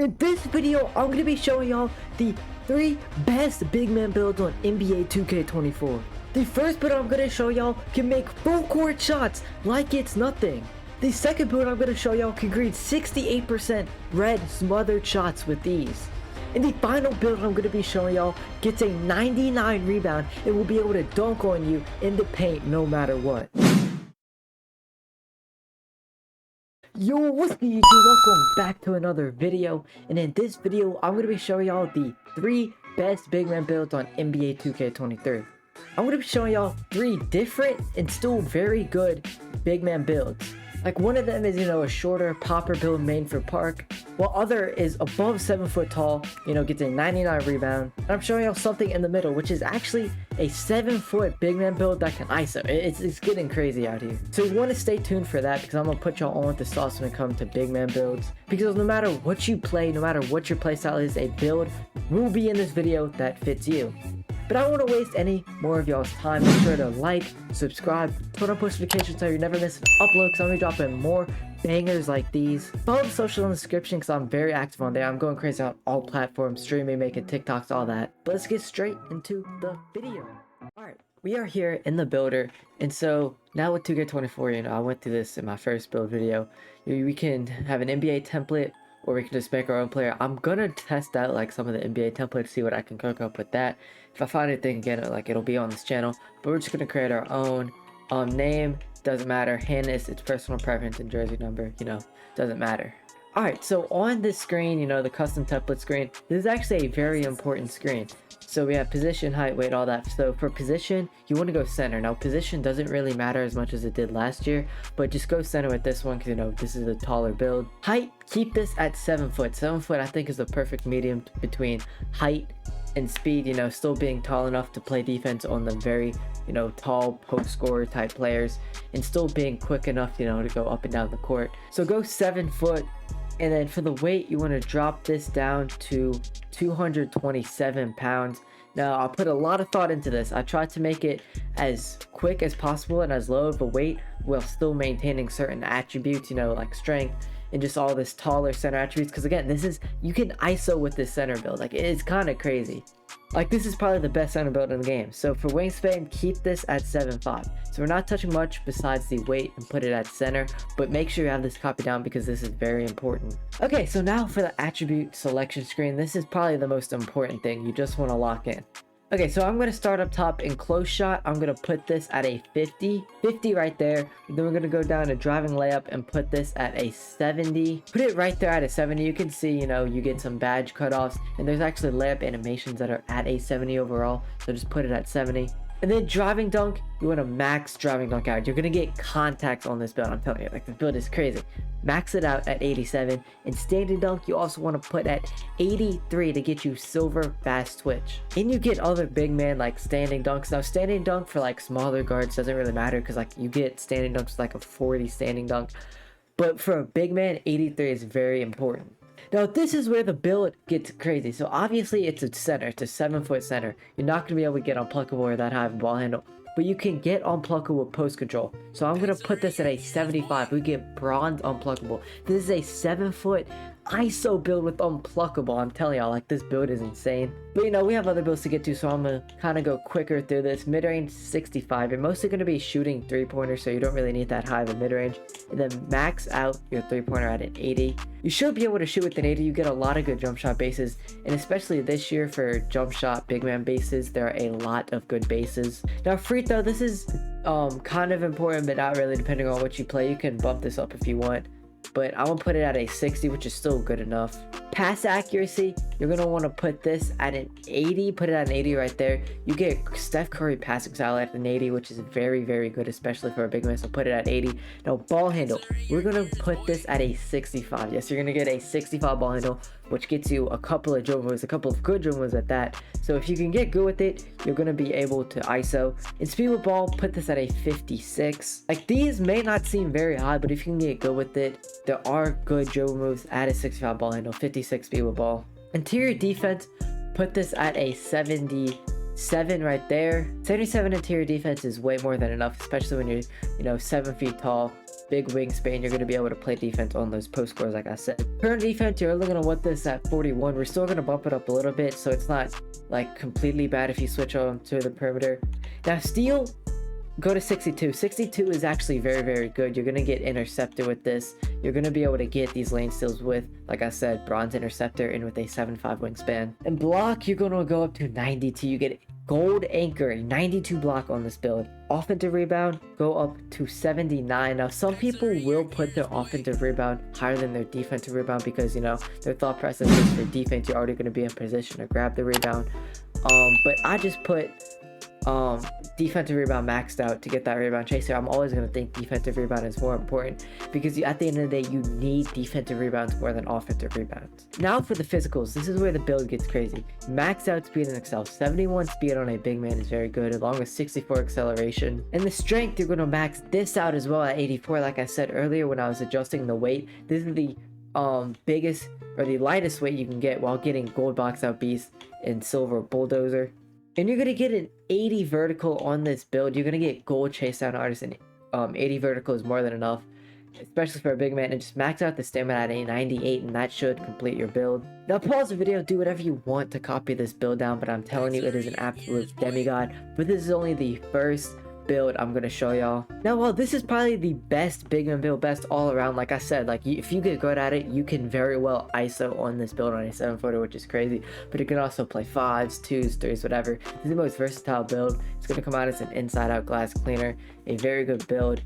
In this video, I'm going to be showing y'all the 3 best big man builds on NBA 2K24. The first build I'm going to show y'all can make full court shots like it's nothing. The second build I'm going to show y'all can create 68% red smothered shots with ease. And the final build I'm going to be showing y'all gets a 99 rebound and will be able to dunk on you in the paint no matter what. Yo, what's good YouTube? Welcome back to another video, and in this video I'm going to be showing y'all the 3 best big man builds on NBA 2K23. I'm going to be showing y'all 3 different and still very good big man builds. Like, one of them is, a shorter popper build made for park, while other is above 7 foot tall, gets a 99 rebound. And I'm showing y'all something in the middle, which is actually a 7 foot big man build that can ISO. It's getting crazy out here. So you want to stay tuned for that, because I'm going to put y'all on with the sauce when it comes to big man builds. Because no matter what you play, no matter what your playstyle is, a build will be in this video that fits you. But I don't want to waste any more of y'all's time. Make sure to like, subscribe, turn on post notifications so you never miss an upload, because I'm going to be dropping more bangers like these. Follow the social in the description because I'm very active on there. I'm going crazy on all platforms, streaming, making TikToks, all that. But let's get straight into the video. Alright, we are here in the builder, and so now with 2K24, I went through this in my first build video. We can have an NBA template, or we can just make our own player. I'm gonna test out like some of the NBA templates, see what I can cook up with that. If I find anything again, it'll be on this channel. But we're just gonna create our own name. Doesn't matter. Handness, it's personal preference, and jersey number. Doesn't matter. Alright, so on this screen, the custom template screen, this is actually a very important screen. So we have position, height, weight, all that. So for position, you want to go center. Now position doesn't really matter as much as it did last year, but just go center with this one because this is a taller build. Height, keep this at 7 foot. 7 foot I think is the perfect medium between height and speed, still being tall enough to play defense on the very, tall post scorer type players, and still being quick enough, to go up and down the court. So go 7 foot. And then for the weight, you want to drop this down to 227 pounds. Now, I put a lot of thought into this. I tried to make it as quick as possible and as low of a weight while still maintaining certain attributes, like strength and just all this taller center attributes. Because again, you can ISO with this center build. Like, it's kind of crazy. Like, this is probably the best center build in the game. So for wingspan, keep this at 7'5". So we're not touching much besides the weight and put it at center, but make sure you have this copied down because this is very important. Okay, so now for the attribute selection screen, this is probably the most important thing. You just want to lock in. Okay, so I'm going to start up top in close shot. I'm going to put this at a 50 right there. Then we're going to go down to driving layup and put this at a 70. Put it right there at a 70. You can see, you get some badge cutoffs, and there's actually layup animations that are at a 70 overall. So just put it at 70. And then driving dunk, you want to max driving dunk out. You're going to get contacts on this build. I'm telling you, like, this build is crazy. Max it out at 87. And standing dunk, you also want to put at 83 to get you silver fast twitch. And you get other big man like standing dunks. Now, standing dunk for like smaller guards doesn't really matter because like you get standing dunks like a 40 standing dunk. But for a big man, 83 is very important. Now, this is where the build gets crazy. So obviously it's a center. It's a 7 foot center. You're not going to be able to get unpluckable or that high of a ball handle, but you can get unpluckable with post control. So I'm going to put this at a 75. We get bronze unpluckable. This is a 7 foot ISO build with unpluckable. I'm telling y'all, like, this build is insane. But we have other builds to get to, so I'm gonna kind of go quicker through this. Mid-range 65. You're mostly going to be shooting 3-pointers, so you don't really need that high of a mid-range. And then max out your 3-pointer at an 80. You should be able to shoot with an 80. You get a lot of good jump shot bases, and especially this year for jump shot big man bases, there are a lot of good bases. Now, free throw, this is kind of important, but not really, depending on what you play. You can bump this up if you want, but I'm gonna put it at a 60, which is still good enough. Pass accuracy, you're gonna want to put this at an 80. Put it at an 80 right there. You get Steph Curry passing style at an 80, which is very, very good, especially for a big man. So put it at 80. Now, ball handle, we're gonna put this at a 65. Yes, you're gonna get a 65 ball handle, which gets you a couple of dribble moves, a couple of good dribble moves at that. So if you can get good with it, you're gonna be able to ISO. In speed with ball, put this at a 56. Like, these may not seem very high, but if you can get good with it, there are good dribble moves at a 65 ball handle, 56 speed with ball. Interior defense, put this at a 77 right there. 77 interior defense is way more than enough, especially when you're 7 feet tall. big wingspan, you're going to be able to play defense on those post scores like I said. Current defense, you're only going to want this at 41. We're still going to bump it up a little bit, so it's not like completely bad if you switch on to the perimeter. Now steal, go to 62. 62 is actually very, very good. You're going to get interceptor with this. You're going to be able to get these lane steals with, like I said, bronze interceptor and with a 7.5 wingspan. And block, you're going to go up to 92. You get gold anchor, 92 block on this build. Offensive rebound, go up to 79. Now some people will put their offensive rebound higher than their defensive rebound because, you know, their thought process is for defense you're already going to be in position to grab the rebound. But I just put defensive rebound maxed out to get that rebound chaser. I'm always going to think defensive rebound is more important because at the end of the day you need defensive rebounds more than offensive rebounds. Now for the physicals, this is where the build gets crazy. Max out speed and excel. 71 speed on a big man is very good, along with 64 acceleration. And the strength, you're going to max this out as well at 84. Like I said earlier when I was adjusting the weight, this is the biggest or the lightest weight you can get while getting gold box out beast and silver bulldozer. And you're going to get an 80 vertical on this build. You're going to get gold chase down artist, and 80 vertical is more than enough, especially for a big man. And just max out the stamina at a 98 and that should complete your build. Now pause the video, do whatever you want to copy this build down, but I'm telling you it is an absolute demigod. But this is only the first build I'm gonna show y'all. Now while this is probably the best big man build, best all around, like I said, like if you get good at it, you can very well ISO on this build on a 7-footer, which is crazy. But you can also play 5s, 2s, 3s, whatever. This is the most versatile build. It's gonna come out as an inside out glass cleaner, a very good build.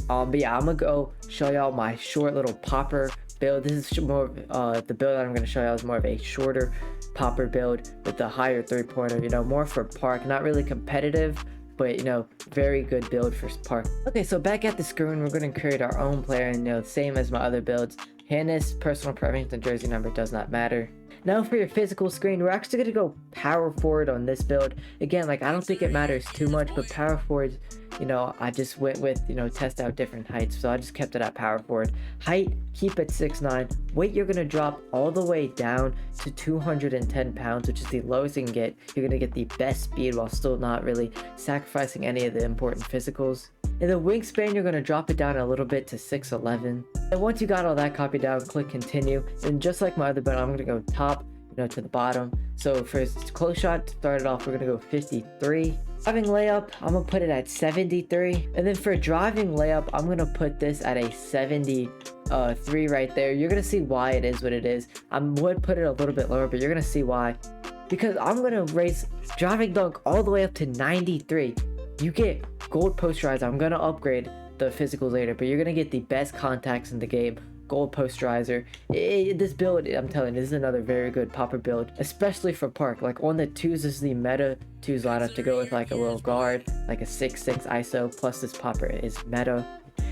But yeah, I'm gonna go show y'all my short little popper build. This is more the build that I'm gonna show y'all is more of a shorter popper build with the higher 3-pointer, you know, more for park, not really competitive, but you know, very good build for park. Okay, so back at the screen, we're going to create our own player, and you know, same as my other builds. Handness, personal preference, and jersey number does not matter. Now for your physical screen, we're actually going to go power forward on this build. Again, like I don't think it matters too much, but power forward, you know, I just went with, you know, test out different heights, so I just kept it at power forward. Height, keep it 6'9". Weight, you're going to drop all the way down to 210 pounds, which is the lowest you can get. You're going to get the best speed while still not really sacrificing any of the important physicals. In the wingspan, you're going to drop it down a little bit to 6'11". And once you got all that copied down, click continue. And just like my other build, I'm going to go top, you know, to the bottom. So for close shot, to start it off, we're going to go 53. Driving layup, I'm going to put it at 73. And then for driving layup, I'm going to put this at a 73 right there. You're going to see why it is what it is. I would put it a little bit lower, but you're going to see why. Because I'm going to raise driving dunk all the way up to 93. You get gold posterizer. I'm going to upgrade the physicals later, but you're going to get the best contacts in the game. Gold posterizer. This build, I'm telling you, this is another very good popper build, especially for park. Like on the 2s, this is the meta 2s lineup to go with like a little guard, like a 6'6" ISO, plus this popper is meta.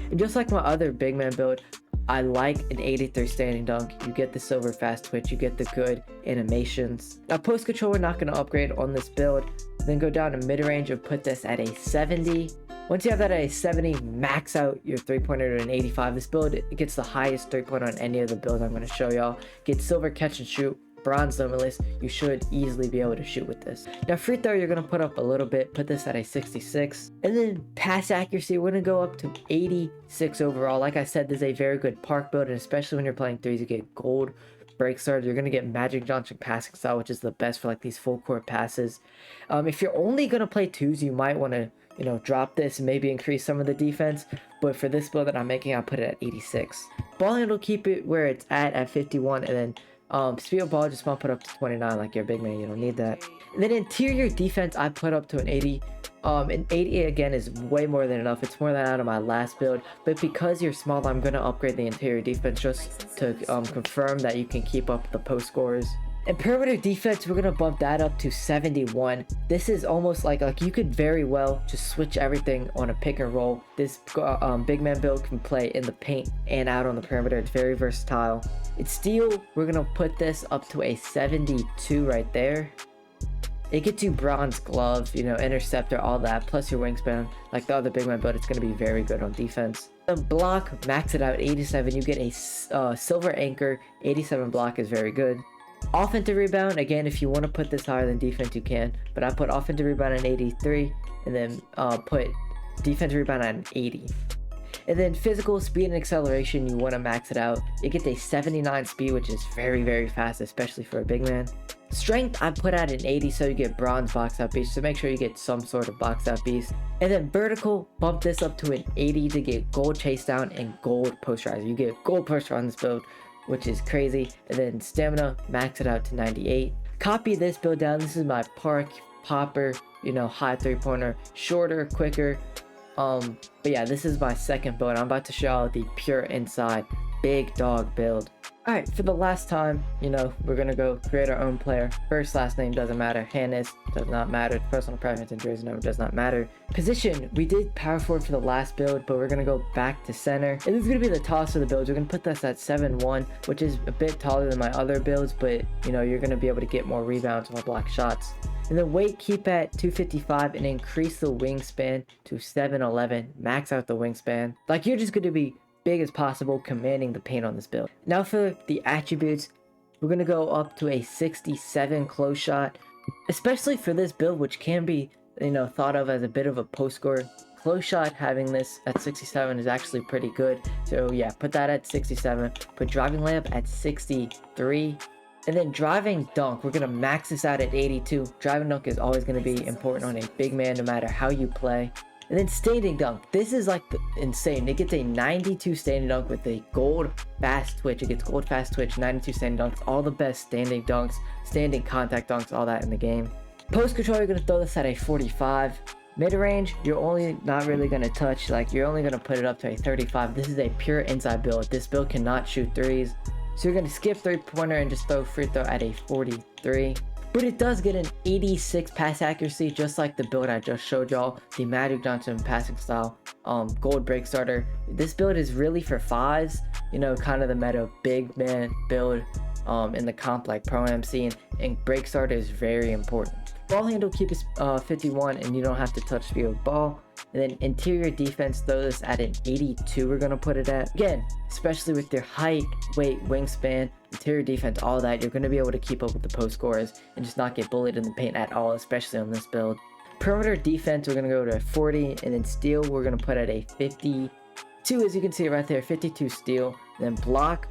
And just like my other big man build, I like an 83 standing dunk. You get the silver fast twitch, you get the good animations. Now post control, we're not going to upgrade on this build. Then go down to mid-range and put this at a 70. Once you have that at a 70, max out your 3-pointer to an 85. This build, it gets the highest 3-pointer on any of the builds I'm going to show y'all. Get silver catch and shoot, bronze limitless. You should easily be able to shoot with this. Now free throw, you're going to put up a little bit, put this at a 66. And then pass accuracy, we're going to go up to 86 overall. Like I said, this is a very good park build, and especially when you're playing 3s, you get gold break stars. You're going to get Magic Johnson passing style, which is the best for like these full court passes. If you're only going to play 2s, you might want to, you know, drop this and maybe increase some of the defense. But for this build that I'm making, I'll put it at 86. Ball handle, keep it where it's at 51. And then speed of ball, just bump it up to 29 like your big man. You don't need that. And then interior defense, I put up to an 80. An 80 again is way more than enough. It's more than out of my last build, but because you're small, I'm going to upgrade the interior defense just to confirm that you can keep up the post scores. And perimeter defense, we're going to bump that up to 71. This is almost like you could very well just switch everything on a pick and roll. This big man build can play in the paint and out on the perimeter. It's very versatile. It's steel, we're going to put this up to a 72 right there. It gets you bronze gloves, you know, interceptor, all that, plus your wingspan. Like the other big man build, it's going to be very good on defense. The block, max it out 87. You get a silver anchor. 87 block is very good. Offensive rebound, again, if you want to put this higher than defense, you can. But I put offensive rebound at 83, and then put defensive rebound at an 80. And then physical speed and acceleration, you want to max it out. It gets a 79 speed, which is very, very fast, especially for a big man. Strength, I put at an 80, so you get bronze box out beast, so make sure you get some sort of box out beast. And then vertical, bump this up to an 80 to get gold chase down and gold post rise. You get gold post rise on this build, which is crazy. And then stamina, max it out to 98. Copy this build down. This is my park popper, you know, high 3-pointer, shorter, quicker. But yeah, this is my second build. I'm about to show the pure inside big dog build. All right, for the last time, you know, we're gonna go create our own player. First, last name doesn't matter. Hannes does not matter. Personal preference and jersey number does not matter. Position, we did power forward for the last build, but we're gonna go back to center. And this is gonna be the toss of the builds. We're gonna put this at 7-1, which is a bit taller than my other builds, but you know, you're gonna be able to get more rebounds while block shots. And then weight, keep at 255 and increase the wingspan to 7'11. Max out the wingspan. Like, you're just gonna be big as possible, commanding the paint on this build. Now for the attributes, we're going to go up to a 67 close shot, especially for this build, which can be, you know, thought of as a bit of a post scorer. Close shot, having this at 67 is actually pretty good. So yeah, put that at 67. Put driving layup at 63. And then driving dunk, we're going to max this out at 82. Driving dunk is always going to be important on a big man, no matter how you play. And then standing dunk, this is like insane. It gets a 92 standing dunk with a gold fast twitch. It gets gold fast twitch, 92 standing dunks, all the best standing dunks, standing contact dunks, all that in the game. Post control, you're gonna throw this at a 45. Mid range, you're only not really gonna touch, like you're only gonna put it up to a 35. This is a pure inside build. This build cannot shoot threes. So you're gonna skip 3-pointer and just throw free throw at a 43. But it does get an 86 pass accuracy, just like the build I just showed y'all, the Magic Johnson passing style, gold break starter. This build is really for fives, you know, kind of the meta big man build in the comp like Pro MC, and break starter is very important. Ball handle, keep it 51 and you don't have to touch the ball. And then interior defense, throw this at an 82, we're gonna put it at. Again, especially with your height, weight, wingspan, interior defense, all that, you're gonna be able to keep up with the post scorers and just not get bullied in the paint at all, especially on this build. Perimeter defense, we're gonna go to a 40, and then steal, we're gonna put at a 52, as you can see right there, 52 steal. And then block,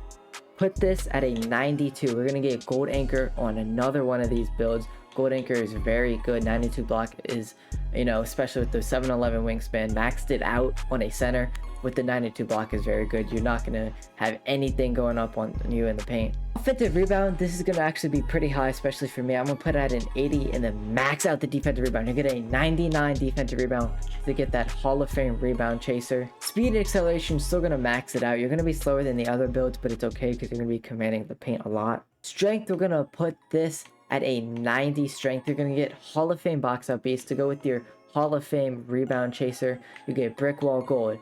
put this at a 92. We're gonna get gold anchor on another one of these builds. Gold anchor is very good. 92 block is, you know, especially with the 7'11 wingspan, maxed it out on a center with the 92 block is very good. You're not gonna have anything going up on you in the paint. Offensive rebound, this is gonna actually be pretty high, especially for me. I'm gonna put it at an 80 and then max out the defensive rebound. You get a 99 defensive rebound to get that Hall of Fame rebound chaser. Speed and acceleration, still gonna max it out. You're gonna be slower than the other builds, but it's okay because you're gonna be commanding the paint a lot. Strength, we're gonna put this at a 90 strength. You're gonna get Hall of Fame box out beast to go with your Hall of Fame rebound chaser. You get brick wall gold,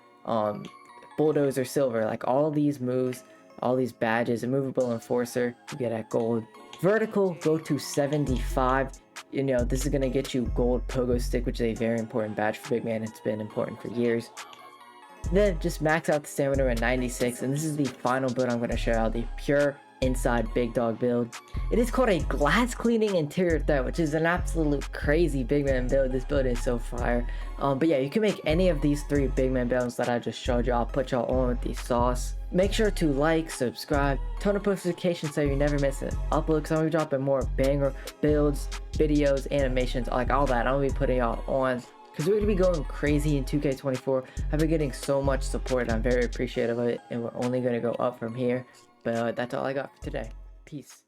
bulldozer silver, like all these moves, all these badges, immovable enforcer, you get at gold. Vertical, go to 75. You know, this is gonna get you gold pogo stick, which is a very important badge for big man. It's been important for years. Then just max out the stamina at 96, and this is the final build I'm gonna show you, the pure inside big dog build. It is called a glass cleaning interior threat, which is an absolute crazy big man build. This build is so fire. But yeah, you can make any of these 3 big man builds that I just showed you. I'll put y'all on with the sauce. Make sure to like, subscribe, turn on notifications so you never miss an upload, because I'm gonna be dropping more banger builds, videos, animations, like all that. I'm gonna be putting y'all on because we're gonna be going crazy in 2K24. I've been getting so much support. I'm very appreciative of it, and we're only gonna go up from here. But that's all I got for today. Peace.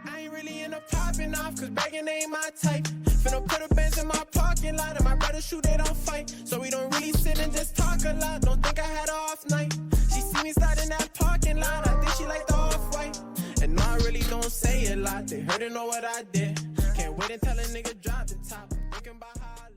I ain't really end up popping off, cause begging ain't my type. Finna put a bench in my parking lot, and my brother shoot, they don't fight. So we don't really sit and just talk a lot. Don't think I had an off night. She see me starting that parking lot, I think she like the off-white. And no, I really don't say a lot. They heard and know what I did. Can't wait until a nigga drop the top. Thinking about